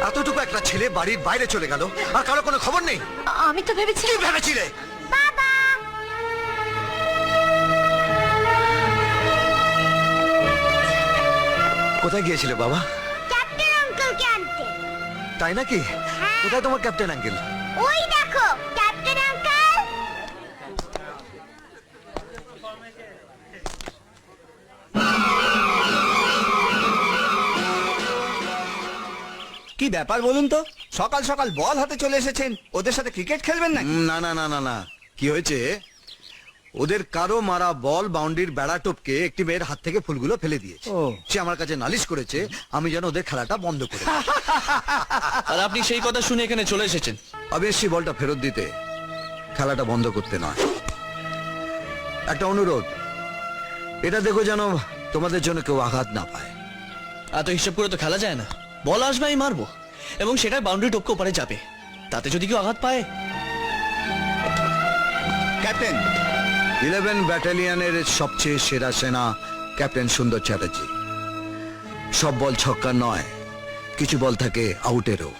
এতটুকু একটা ছেলে বাড়ির বাইরে চলে গেল আর কারো কোনো খবর নেই। আমি তো ভেবেছি। কি ভেবেছিলে? বাবা, কোথায় গিয়েছিলে বাবা? ক্যাপ্টেন আঙ্কেলকে আনতে। তাই নাকি? কোথায় তোমার ক্যাপ্টেন আঙ্কেল? ওই দেখো ক্যাপ্টেন আঙ্কেল। কি ব্যাপার বলুন তো, সকাল সকাল বল হাতে চলে এসেছেন, ওদের সাথে ক্রিকেট খেলবেন নাকি? না না না না না, কি হয়েছে, ওদের কারো মারা বল বাউন্ডারির বেড়া টপকে একটি মেয়ের হাত থেকে ফুলগুলো ফেলে দিয়েছে। ও। সে আমার কাছে নালিশ করেছে আমি যেন ওদের খেলাটা বন্ধ করে দিই। আর আপনি সেই কথা শুনে এখানে চলে এসেছেন। অবশ্যই বলটা ফেরত দিতে, খেলাটা বন্ধ করতে নয়। একটা অনুরোধ, এটা দেখো যেন তোমাদের জন্য কেউ আঘাত না পায়। এত হিসাব করে তো খেলা যায় না। বল আসবে আমি মারবো, এবং সেটা বাউন্ডারি টপকে ওপারে যাবে। তাতে যদি কেউ আঘাত পায়। ক্যাপ্টেন, 11 ব্যাটালিয়নের সবচেয়ে সেরা সেনা ক্যাপ্টেন সুন্দর চ্যাটার্জি। সব বল ছক্কার নয়, কিছু বল থাকে আউটেরও।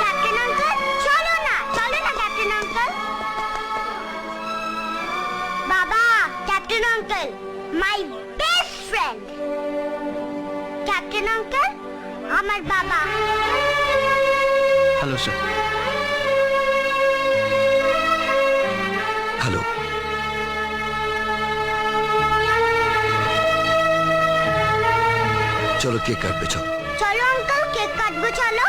ক্যাপ্টেন আঙ্কেল, চলো না, চলো না ক্যাপ্টেন আঙ্কেল। বাবা, captain uncle my best friend. Captain uncle আমার বাবা। Hello sir. হ্যালো, চলো কেক কাটবে, চলো। চলো আঙ্কেল, কেক কাটবো, চলো।